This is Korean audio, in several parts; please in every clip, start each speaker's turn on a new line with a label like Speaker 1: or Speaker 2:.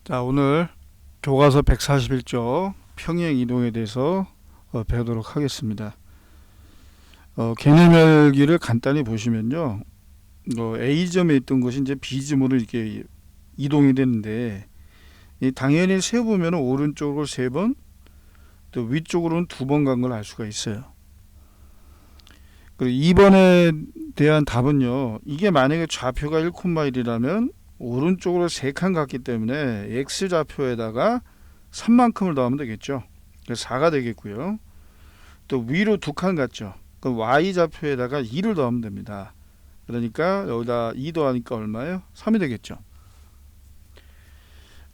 Speaker 1: 자, 오늘 교과서 141쪽 평행 이동에 대해서 배우도록 하겠습니다. 개념열기를 간단히 보시면요. A점에 있던 것이 이제 B점으로 이렇게 이동이 되는데, 당연히 세보면 오른쪽으로 3번, 또 위쪽으로는 2번 간 걸 알 수가 있어요. 그리고 2번에 대한 답은요. 이게 만약에 좌표가 1,1이라면 오른쪽으로 3칸 갔기 때문에 X좌표에다가 3만큼을 더하면 되겠죠. 그래서 4가 되겠고요. 또 위로 2칸 갔죠. 그럼 Y좌표에다가 2를 더하면 됩니다. 그러니까 여기다 2 더하니까 얼마예요? 3이 되겠죠.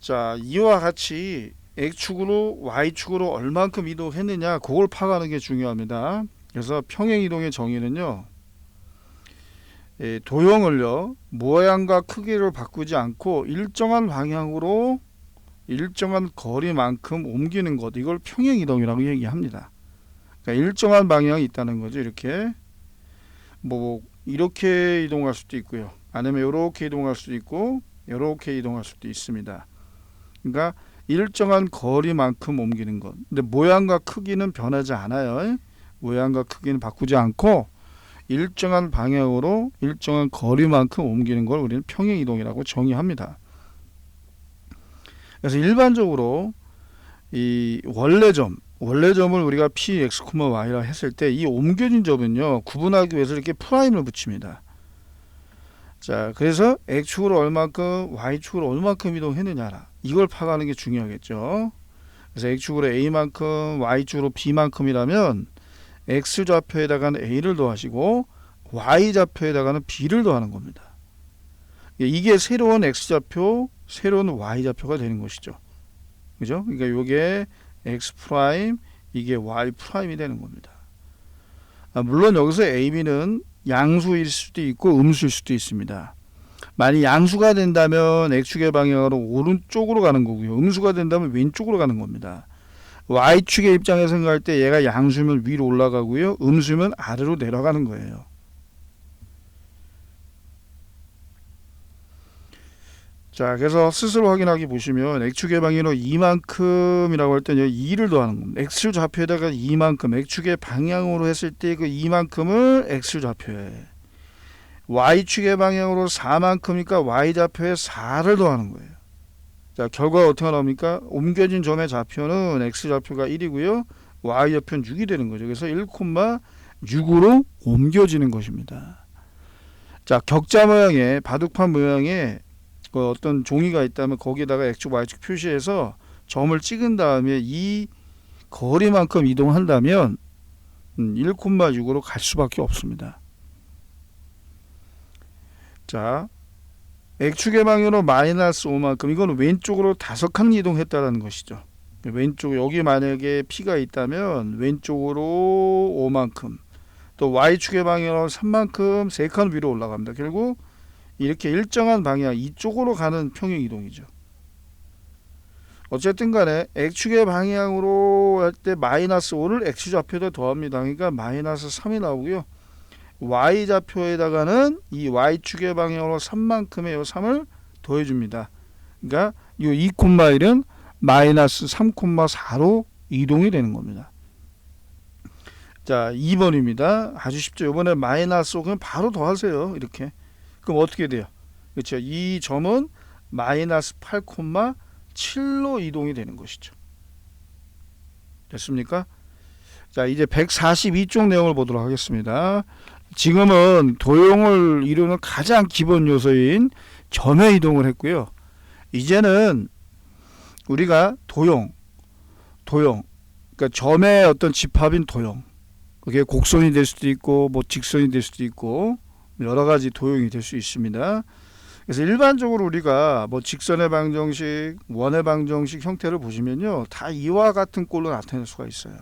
Speaker 1: 자, 이와 같이 X축으로 Y축으로 얼만큼 이동했느냐, 그걸 파악하는 게 중요합니다. 그래서 평행이동의 정의는요, 도형을요 모양과 크기를 바꾸지 않고 일정한 방향으로 일정한 거리만큼 옮기는 것, 이걸 평행이동이라고 얘기합니다. 그러니까 일정한 방향이 있다는 거죠. 이렇게 이렇게 이동할 수도 있고요, 아니면 이렇게 이동할 수도 있고 이렇게 이동할 수도 있습니다. 그러니까 일정한 거리만큼 옮기는 것. 근데 모양과 크기는 변하지 않아요. 모양과 크기는 바꾸지 않고 일정한 방향으로 일정한 거리만큼 옮기는 걸 우리는 평행이동이라고 정의합니다. 그래서 일반적으로 이 원래점을 우리가 px, y라 했을 때 이 옮겨진 점은요, 구분하기 위해서 이렇게 프라임을 붙입니다. 자, 그래서 x축으로 얼만큼, y축으로 얼만큼 이동했느냐, 이걸 파악하는 게 중요하겠죠. 그래서 x축으로 a만큼, y축으로 b만큼이라면 x좌표에다가는 a를 더하시고 y좌표에다가는 b를 더하는 겁니다. 이게 새로운 x좌표, 새로운 y좌표가 되는 것이죠. 그죠? 그러니까 이게 x 프라임, 이게 y 프라임이 되는 겁니다. 물론 여기서 a, b는 양수일 수도 있고 음수일 수도 있습니다. 만약 양수가 된다면 x축의 방향으로 오른쪽으로 가는 거고요, 음수가 된다면 왼쪽으로 가는 겁니다. y축의 입장에서 생각할 때 얘가 양수면 위로 올라가고요, 음수면 아래로 내려가는 거예요. 자, 그래서 스스로 확인하기 보시면 x축의 방향으로 이만큼이라고 할 때는 2를 더하는 겁니다. x좌표에다가 이만큼, x축의 방향으로 했을 때 그 이만큼을 x좌표에, y축의 방향으로 4만큼이니까 y좌표에 4를 더하는 거예요. 자, 결과가 어떻게 나옵니까? 옮겨진 점의 좌표는 x좌표가 1이고요 y좌표는 6이 되는 거죠. 그래서 1,6으로 옮겨지는 것입니다. 자, 격자 모양의, 바둑판 모양의 어떤 종이가 있다면 거기에다가 x축 y축 표시해서 점을 찍은 다음에 이 거리만큼 이동한다면 1,6으로 갈 수밖에 없습니다. 자, x축의 방향으로 마이너스 5만큼, 이건 왼쪽으로 5칸 이동했다는 것이죠. 왼쪽, 여기 만약에 p가 있다면 왼쪽으로 5만큼, 또 y축의 방향으로 3만큼 3칸 위로 올라갑니다. 결국 이렇게 일정한 방향, 이쪽으로 가는 평행이동이죠. 어쨌든 간에 x축의 방향으로 할 때 마이너스 5를 x좌표에다 더합니다. 그러니까 마이너스 3이 나오고요, y좌표에다가는 이 y축의 방향으로 3만큼의 요 3을 더해줍니다. 그러니까 이 2,1은 마이너스 3,4로 이동이 되는 겁니다. 자, 2번입니다. 아주 쉽죠. 이번에 마이너스 5 그냥 바로 더하세요. 이렇게. 그럼 어떻게 돼요? 그렇죠. 이 점은 마이너스 8,7로 이동이 되는 것이죠. 됐습니까? 자, 이제 142쪽 내용을 보도록 하겠습니다. 지금은 도형을 이루는 가장 기본 요소인 점의 이동을 했고요. 이제는 우리가 도형, 그러니까 점의 어떤 집합인 도형, 그게 곡선이 될 수도 있고 직선이 될 수도 있고 여러 가지 도형이 될 수 있습니다. 그래서 일반적으로 우리가 직선의 방정식, 원의 방정식 형태를 보시면요, 다 이와 같은 꼴로 나타낼 수가 있어요.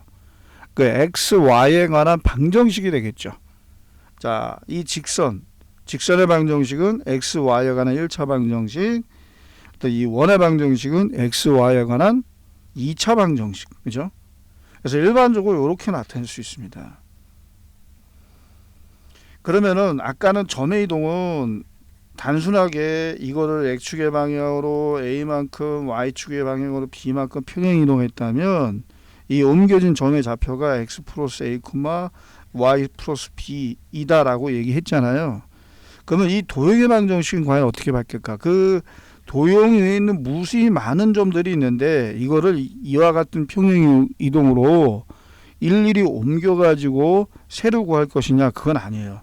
Speaker 1: 그 x, y에 관한 방정식이 되겠죠. 자, 이 직선의 방정식은 x, y에 관한 1차 방정식, 또 이 원의 방정식은 x, y에 관한 2차 방정식, 그죠? 그래서 일반적으로 이렇게 나타낼 수 있습니다. 그러면은 아까는 점의 이동은 단순하게 이거를 x축의 방향으로 a만큼 y축의 방향으로 b만큼 평행 이동했다면 이 옮겨진 점의 좌표가 x 플러스 a, y 플러스 b이다라고 얘기했잖아요. 그러면 이 도형의 방정식은 과연 어떻게 바뀔까? 그 도형 위에 있는 무수히 많은 점들이 있는데 이거를 이와 같은 평행 이동으로 일일이 옮겨가지고 새로 구할 것이냐? 그건 아니에요.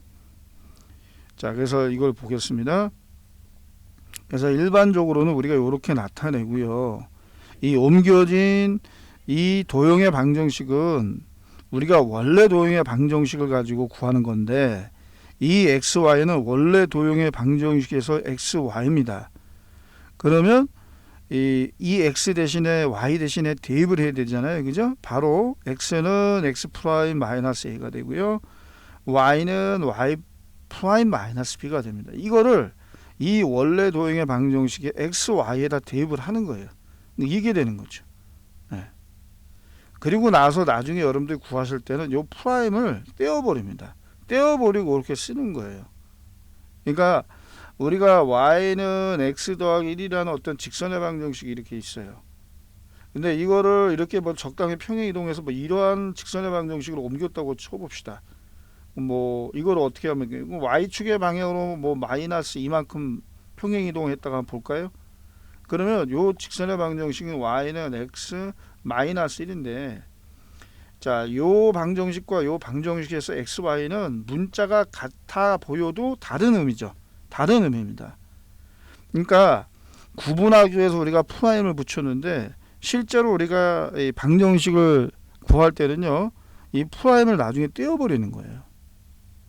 Speaker 1: 자, 그래서 이걸 보겠습니다. 그래서 일반적으로는 우리가 이렇게 나타내고요. 이 옮겨진 이 도형의 방정식은 우리가 원래 도형의 방정식을 가지고 구하는 건데 이 xy는 원래 도형의 방정식에서 xy입니다. 그러면 이 x 대신에 y 대신에 대입을 해야 되잖아요. 그죠? 바로 x는 x 프라임 마이너스 a가 되고요. y는 y 프라임 마이너스 b가 됩니다. 이거를 이 원래 도형의 방정식에 x, y에다 대입을 하는 거예요. 이게 되는 거죠. 네. 그리고 나서 나중에 여러분들이 구하실 때는 이 프라임을 떼어버립니다. 떼어버리고 이렇게 쓰는 거예요. 그러니까 우리가 y는 x 더하기 1이라는 어떤 직선의 방정식이 이렇게 있어요. 근데 이거를 이렇게 뭐 적당히 평행 이동해서 뭐 이러한 직선의 방정식으로 옮겼다고 쳐봅시다. 뭐 이걸 어떻게 하면 y축의 방향으로 뭐 마이너스 이만큼 평행 이동했다가 한번 볼까요? 그러면 요 직선의 방정식은 y는 x 마이너스 1인데 자, 요 방정식과 요 방정식에서 x, y는 문자가 같아 보여도 다른 의미죠. 다른 의미입니다. 그러니까 구분하기 위해서 우리가 프라임을 붙였는데 실제로 우리가 이 방정식을 구할 때는요. 이 프라임을 나중에 떼어버리는 거예요.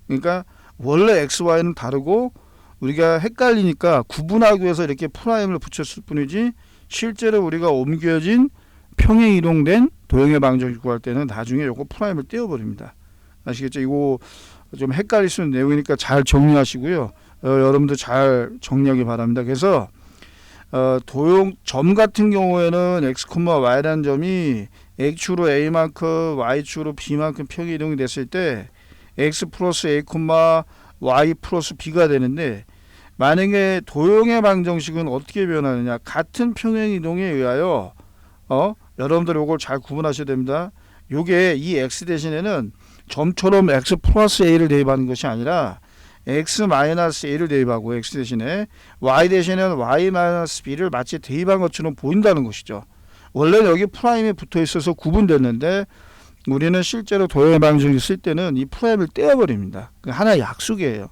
Speaker 1: 그러니까 원래 x, y는 다르고 우리가 헷갈리니까 구분하기 위해서 이렇게 프라임을 붙였을 뿐이지 실제로 우리가 옮겨진 평행 이동된 도형의 방정식 구할 때는 나중에 요거 프라임을 떼어버립니다. 아시겠죠? 이거 좀 헷갈릴 수 있는 내용이니까 잘 정리하시고요. 여러분들 잘 정리하기 바랍니다. 그래서 도형 점 같은 경우에는 x, y라는 점이 x축으로 a만큼 y축으로 b만큼 평행 이동이 됐을 때 x 플러스 a, y 플러스 b가 되는데 만약에 도형의 방정식은 어떻게 변하느냐? 같은 평행 이동에 의하여 여러분들 이걸 잘 구분하셔야 됩니다. 요게 이 x 대신에는 점처럼 x 플러스 a를 대입하는 것이 아니라 x 마이너스 a를 대입하고 x 대신에 y 대신에는 y 마이너스 b를 마치 대입한 것처럼 보인다는 것이죠. 원래는 여기 프라임이 붙어 있어서 구분됐는데 우리는 실제로 도형의 방정식을 쓸 때는 이 프라임을 떼어버립니다. 하나의 약속이에요.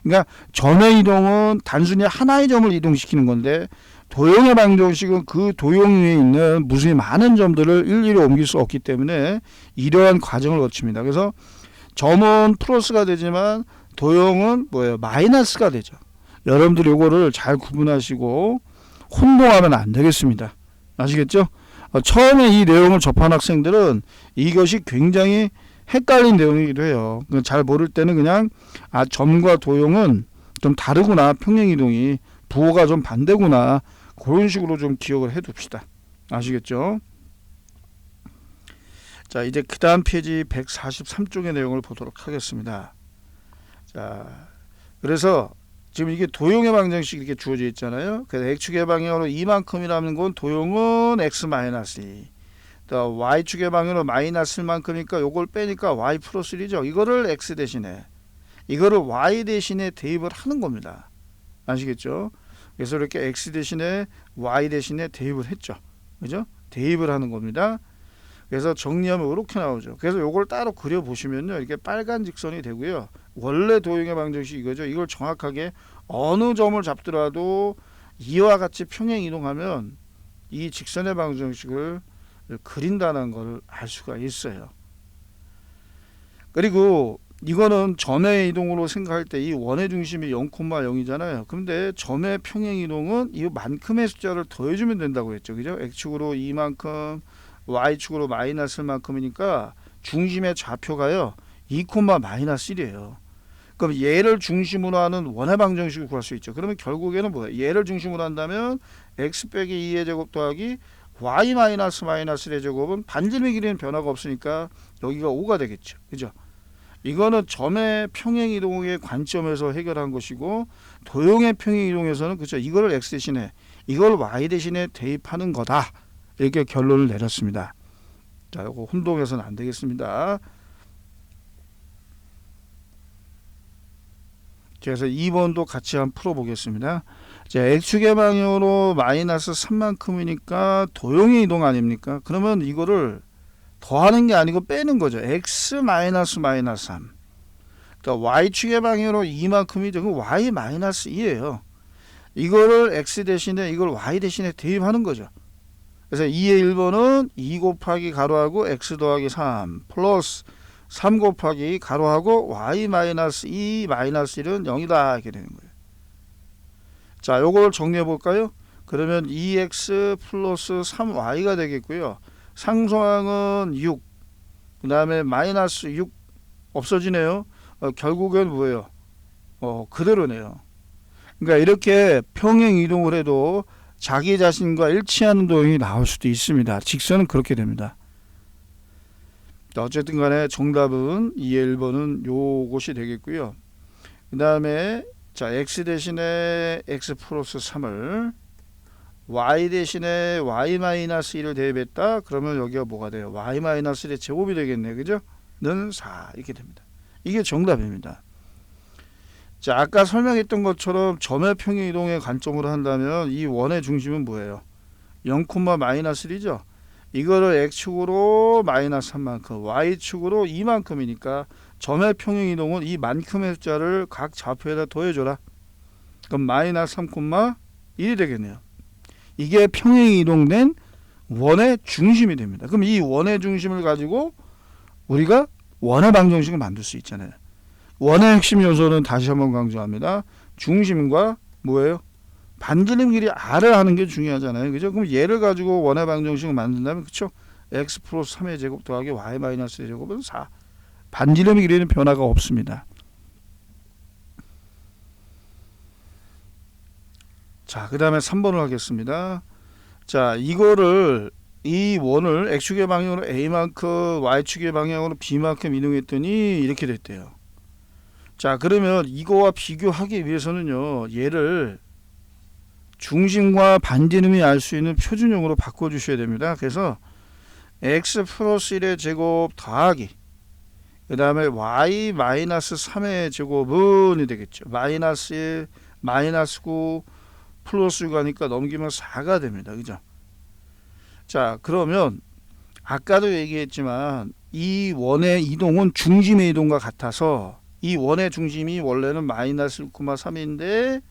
Speaker 1: 그러니까 점의 이동은 단순히 하나의 점을 이동시키는 건데 도형의 방정식은 그 도형 위에 있는 무수히 많은 점들을 일일이 옮길 수 없기 때문에 이러한 과정을 거칩니다. 그래서 점은 플러스가 되지만 도형은 뭐예요? 마이너스가 되죠. 여러분들 이거를 잘 구분하시고 혼동하면 안 되겠습니다. 아시겠죠? 처음에 이 내용을 접한 학생들은 이것이 굉장히 헷갈린 내용이기도 해요. 잘 모를 때는 그냥 점과 도형은 좀 다르구나. 평행이동이 부호가 좀 반대구나. 그런 식으로 좀 기억을 해둡시다. 아시겠죠? 자, 이제 그 다음 페이지 143쪽의 내용을 보도록 하겠습니다. 자, 그래서 지금 이게 도형의 방정식이 이렇게 주어져 있잖아요. 그래서 x축의 방향으로 이만큼이라는 건 도형은 x-2. 또 y축의 방향으로 마이너스 1만큼이니까 요걸 빼니까 y 플러스 1이죠. 이거를 x 대신에 이거를 y 대신에 대입을 하는 겁니다. 아시겠죠? 그래서 이렇게 x 대신에 y 대신에 대입을 했죠. 그죠? 대입을 하는 겁니다. 그래서 정리하면 이렇게 나오죠. 그래서 요걸 따로 그려 보시면요. 이렇게 빨간 직선이 되고요. 원래 도형의 방정식이 이거죠. 이걸 정확하게 어느 점을 잡더라도 이와 같이 평행 이동하면 이 직선의 방정식을 그린다는 걸 알 수가 있어요. 그리고 이거는 점의 이동으로 생각할 때 이 원의 중심이 0,0이잖아요. 그런데 점의 평행 이동은 이만큼의 숫자를 더해주면 된다고 했죠. 그죠? x축으로 2만큼, y축으로 마이너스 1만큼이니까 중심의 좌표가요. 2,-1이에요. 그럼 얘를 중심으로 하는 원의 방정식을 구할 수 있죠. 그러면 결국에는 뭐예요? 얘를 중심으로 한다면 x 빼기 2의 제곱 더하기 y 마이너스 1의 제곱은 반지름의 길이는 변화가 없으니까 여기가 5가 되겠죠. 그죠? 이거는 점의 평행 이동의 관점에서 해결한 것이고 도형의 평행 이동에서는 그죠. 이거를 x 대신에 이걸 y 대신에 대입하는 거다. 이렇게 결론을 내렸습니다. 자, 이거 혼동해서는 안 되겠습니다. 그래서 2번도 같이 한번 풀어보겠습니다. 자, x축의 방향으로 마이너스 3만큼이니까 도형의 이동 아닙니까? 그러면 이거를 더하는 게 아니고 빼는 거죠. x 마이너스 3. 그러니까 y축의 방향으로 2만큼이 되고 y 마이너스 2예요. 이거를 x 대신에 이걸 y 대신에 대입하는 거죠. 그래서 2의 1번은 2 곱하기 가로하고 x 더하기 3 플러스 3 곱하기 가로하고 y 마이너스 2 마이너스 1은 0이다 이렇게 되는 거예요. 자, 요걸 정리해 볼까요? 그러면 2x 플러스 3y가 되겠고요. 상수항은 6, 그 다음에 마이너스 6 없어지네요. 결국엔 뭐예요? 그대로네요. 그러니까 이렇게 평행 이동을 해도 자기 자신과 일치하는 도형이 나올 수도 있습니다. 직선은 그렇게 됩니다. 어쨌든 간에 정답은 2의 1번은 요것이 되겠고요. 그 다음에 자, x 대신에 x 플러스 3을 y 대신에 y 마이너스 1을 대입했다. 그러면 여기가 뭐가 돼요? y 마이너스 1의 제곱이 되겠네. 그죠? 는 4 이렇게 됩니다. 이게 정답입니다. 자, 아까 설명했던 것처럼 점의 평행 이동의 관점으로 한다면 이 원의 중심은 뭐예요? 0, 마이너스 1이죠. 이거를 x축으로 마이너스 3만큼, y축으로 2만큼이니까 점의 평행 이동은 이 만큼의 숫자를 각 좌표에다 더해줘라. 그럼 마이너스 3,1이 되겠네요. 이게 평행 이동된 원의 중심이 됩니다. 그럼 이 원의 중심을 가지고 우리가 원의 방정식을 만들 수 있잖아요. 원의 핵심 요소는 다시 한번 강조합니다. 중심과 뭐예요? 반지름 길이 R을 하는 게 중요하잖아요. 그죠? 그럼 얘를 가지고 원의 방정식을 만든다면 그쵸? x 플러스 3의 제곱 더하기 y 마이너스의 제곱은 4. 반지름 길이는 변화가 없습니다. 자, 그 다음에 3번을 하겠습니다. 자, 이거를 이 원을 x축의 방향으로 a만큼 y축의 방향으로 b만큼 이동했더니 이렇게 됐대요. 자, 그러면 이거와 비교하기 위해서는요, 얘를 중심과 반지름이 알 수 있는 표준형으로 바꿔주셔야 됩니다. 그래서 x 플러스 1의 제곱 더하기 그 다음에 y 마이너스 3의 제곱은 되겠죠. 마이너스 1, 마이너스 9 플러스 6하니까 넘기면 4가 됩니다. 그죠? 자, 그러면 아까도 얘기했지만 이 원의 이동은 중심의 이동과 같아서 이 원의 중심이 원래는 마이너스 6,3인데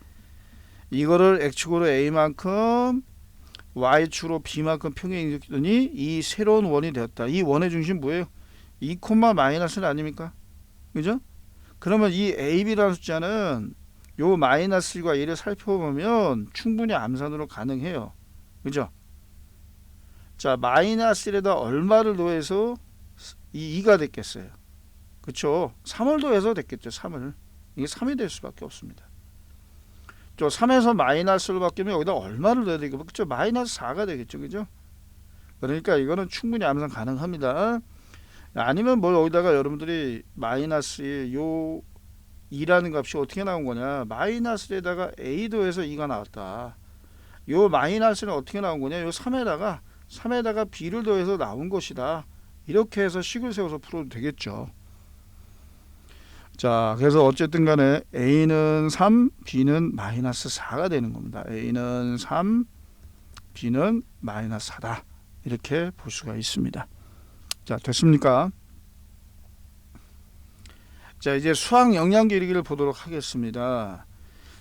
Speaker 1: 이거를 x축으로 a만큼 y축으로 b만큼 평행이동했더니 이 새로운 원이 되었다. 이 원의 중심 뭐예요? 2, 마이너스는 아닙니까? 그죠? 그러면 이 ab라는 숫자는 요 마이너스 1과 1을 살펴보면 충분히 암산으로 가능해요. 그죠? 자, 마이너스 1에다 얼마를 더해서 이 2가 됐겠어요? 그쵸? 3을 더해서 됐겠죠. 3을. 이게 3이 될 수밖에 없습니다. 저 3에서 마이너스로 바뀌면 여기다 얼마를 넣어야 되겠죠? 그쵸? 마이너스 4가 되겠죠. 그죠? 그러니까 이거는 충분히 암산 가능합니다. 아니면 뭐 여기다가 여러분들이 마이너스 1, 요 2라는 값이 어떻게 나온 거냐? 마이너스에다가 a 더해서 2가 나왔다. 요 마이너스는 어떻게 나온 거냐? 요 3에다가 b를 더해서 나온 것이다. 이렇게 해서 식을 세워서 풀어도 되겠죠. 자, 그래서 어쨌든 간에 a는 3, b는 마이너스 4가 되는 겁니다. a는 3, b는 마이너스 4다. 이렇게 볼 수가 있습니다. 자, 됐습니까? 자, 이제 수학 영향 길이를 보도록 하겠습니다.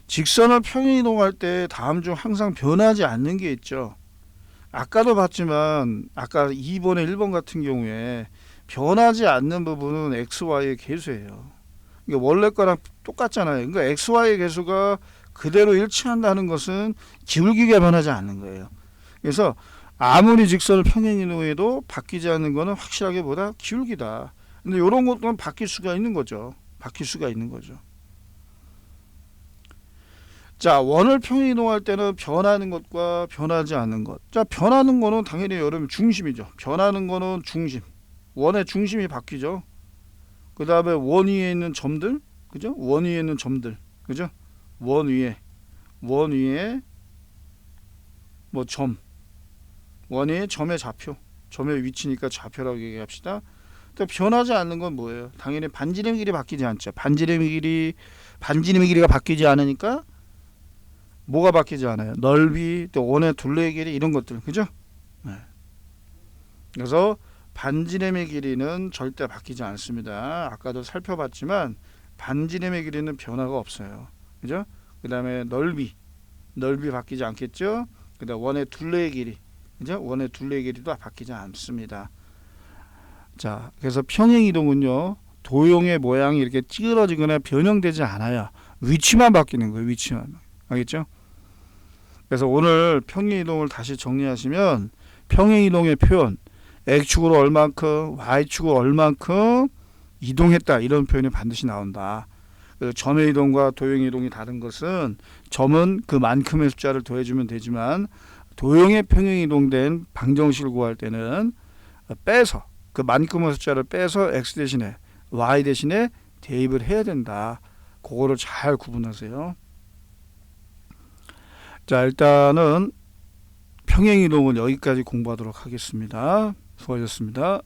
Speaker 1: 직선을 평행 이동할 때 다음 중 항상 변하지 않는 게 있죠. 아까도 봤지만 아까 2번에 1번 같은 경우에 변하지 않는 부분은 xy의 계수예요. 이게 원래 거랑 똑같잖아요. 그러니까 xy의 계수가 그대로 일치한다는 것은 기울기가 변하지 않는 거예요. 그래서 아무리 직선을 평행 이동해도 바뀌지 않는 거는 확실하게 보다 기울기다. 근데 이런 것들은 바뀔 수가 있는 거죠. 자, 원을 평행 이동할 때는 변하는 것과 변하지 않는 것. 자, 변하는 거는 당연히 여러분 중심이죠. 변하는 거는 중심. 원의 중심이 바뀌죠. 그 다음에 원 위에 있는 점들, 그죠? 원 위에 있는 점들, 그죠? 원 위에 뭐 점, 원 위에 점의 좌표, 점의 위치니까 좌표라고 얘기합시다. 또 변하지 않는 건 뭐예요? 당연히 반지름의 길이 바뀌지 않죠. 반지름의 길이가 바뀌지 않으니까 뭐가 바뀌지 않아요? 넓이, 또 원의 둘레의 길이, 이런 것들, 그죠? 네. 그래서 반지름의 길이는 절대 바뀌지 않습니다. 아까도 살펴봤지만 반지름의 길이는 변화가 없어요. 그죠? 그 다음에 넓이 바뀌지 않겠죠? 그 다음 원의 둘레의 길이, 그죠? 원의 둘레의 길이도 바뀌지 않습니다. 자, 그래서 평행이동은요, 도형의 모양이 이렇게 찌그러지거나 변형되지 않아요. 위치만 바뀌는 거예요. 위치만. 알겠죠? 그래서 오늘 평행이동을 다시 정리하시면, 평행이동의 표현, X축으로 얼만큼, Y축으로 얼만큼 이동했다, 이런 표현이 반드시 나온다. 점의 이동과 도형의 이동이 다른 것은, 점은 그만큼의 숫자를 더해주면 되지만 도형의 평행이동된 방정식을 구할 때는 빼서, 그만큼의 숫자를 빼서 X 대신에 Y 대신에 대입을 해야 된다. 그거를 잘 구분하세요. 자, 일단은 평행이동은 여기까지 공부하도록 하겠습니다. 수고하셨습니다.